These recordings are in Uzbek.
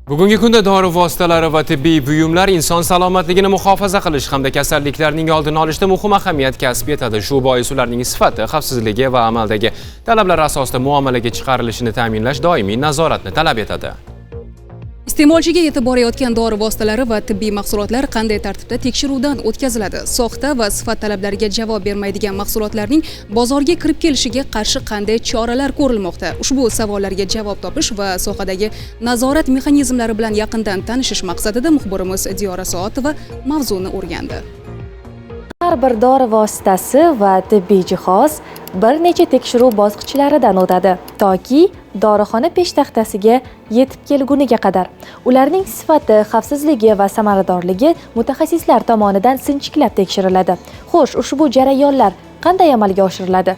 Bugungi kunda dori vositalari va tibbiy buyumlar inson salomatligini muhofaza qilish hamda kasalliklarning oldini olishda muhim ahamiyat kasb etadi. Shu bois ularning sifati, xavfsizligi va amaldagi talablar asosida muomalaga chiqarilishini ta'minlash doimiy nazoratni talab etadi. Iste'molchiga yetib borayotgan dori vositalari va tibbiy mahsulotlar qanday tartibda tekshiruvdan o'tkaziladi? Soxta va sifat talablariga javob bermaydigan mahsulotlarning bozorga kirib kelishiga qarshi qanday choralar ko'rilmoqda? Ushbu savollarga javob topish va sohadagi nazorat mexanizmlari bilan yaqindan tanishish maqsadida muxbirimiz Diyora Soatova mavzuni o'rgandi. Har bir dori vositasi va tibbiy jihoz bir necha tekshiruv bosqichlaridan o'tadi, toki dorixona peshtaxtasiga yetib kelguniga qadar. Ularning sifati, xavfsizligi va samaradorligi mutaxassislar tomonidan sinchiklab tekshiriladi. Xo'sh, ushbu jarayonlar qanday amalga oshiriladi?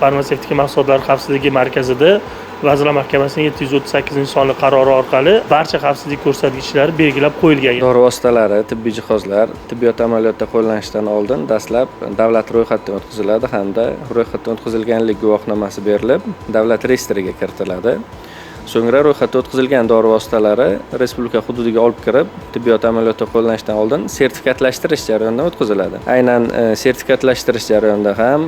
Farmatsevtika mahsulotlar xavfsizligi markazida Vazirlar Mahkamasining 738-sonli qarori orqali barcha xavfsizlik ko'rsatkichlari belgilab qo'yilgan. Dori vositalari, tibbiy jihozlar tibbiyot amaliyotda qo'llanishdan oldin dastlab davlat ro'yxatidan o'tkaziladi hamda ro'yxatdan o'tkazilganlik guvohnomasi berilib, davlat reyestriga kiritiladi. So'ngra ro'yxatga o'tkazilgan dori vositalari respublika hududiga olib kirib, tibbiyot amaliyotda qo'llanishdan oldin sertifikatlashtirish jarayonidan o'tkaziladi. Aynan sertifikatlashtirish jarayonida ham,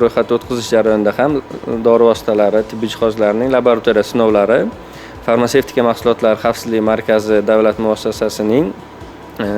ro'yxatga o'tkazish jarayonida ham dori vositalari, tibbiy jihozlarning laboratoriya sinovlari Farmatsevtika mahsulotlar xavfsizligi markazi davlat muassasasining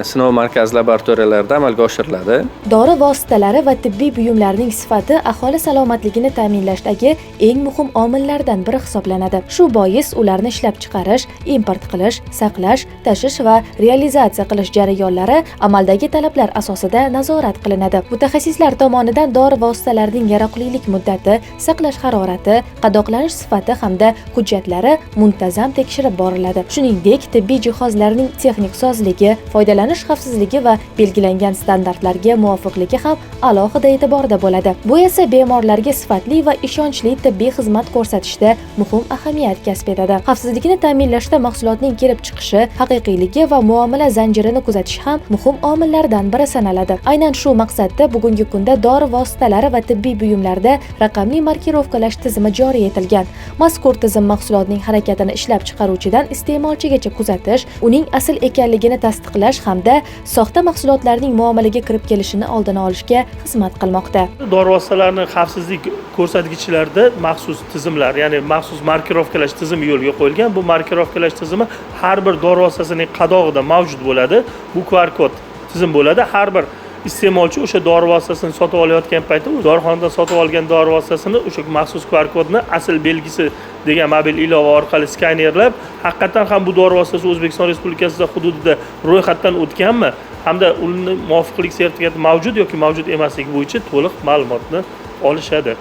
sinov markazi laboratoriyalarida amalga oshiriladi. Dori vositalari va tibbiy buyumlarning sifati aholi salomatligini ta'minlashdagi eng muhim omillardan biri hisoblanadi. Shu bois ularni ishlab chiqarish, import qilish, saqlash, tashish va realizatsiya qilish jarayonlari amaldagi talablar asosida nazorat qilinadi. Mutaxassislar tomonidan dori vositalarining yaroqlilik muddati, saqlash harorati, qadoqlanish sifati hamda hujjatlari muntazam tekshirib boriladi. Shuningdek, tibbiy jihozlarning texnik sozligi, foydalanish xavfsizligi va belgilangan standartlarga muvofiqligi ham alohida e'tiborda bo'ladi. Bu esa bemorlarga sifatli va ishonchli tibbiy xizmat ko'rsatishda muhim ahamiyat kasb etadi. Xavfsizlikni ta'minlashda mahsulotning kelib chiqishi, haqiqiyligi va muomala zanjirini kuzatish ham muhim omillardan biri sanaladi. Aynan shu maqsadda bugungi kunda dori vositalari va tibbiy buyumlarda raqamli markirovkalash tizimi joriy etilgan. Mazkur tizim mahsulotning harakatini ishlab chiqaruvchidan iste'molchigacha kuzatish, uning asl ekanligini tasdiqlash hamda soxta mahsulotlarning muomalaga kirib kelishini oldini olishga xizmat qilmoqda. Dori vositalarining xavfsizlik ko'rsatkichlarida maxsus tizimlar, ya'ni maxsus markirovkalash tizimi yo'lga qo'yilgan. Bu markirovkalash tizimi har bir dori vositasining qadog'ida mavjud bo'ladi. Bu QR kod tizim bo'ladi. Har bir iste'molchi o'sha dori vositasini sotib olayotgan paytda dorixonadan sotib olgan dori vositasini o'sha maxsus QR kodni asl belgisi degan mobil ilova orqali skanerlab, haqiqatan ham bu dori vositasi O'zbekiston Respublikasida hududida ro'yxatdan o'tganmi hamda uning muvofiqlik sertifikati mavjud yoki mavjud emasligi bo'yicha to'liq ma'lumotni olishadi.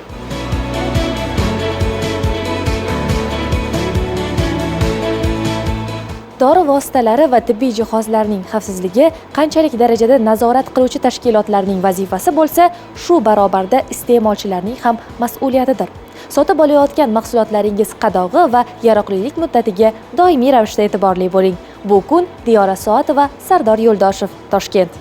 Dori vositalari va tibbiy jihozlarning xavfsizligi qanchalik darajada nazorat qiluvchi tashkilotlarning vazifasi bo'lsa, shu barobarda iste'molchilarning ham mas'uliyatidir. Sotib olayotgan mahsulotlaringiz qadog'i va yaroqlilik muddatiga doimiy ravishda e'tiborli bo'ling. Bu kun Diyora Soatova, Sardor Yo'ldoshev, Toshkent.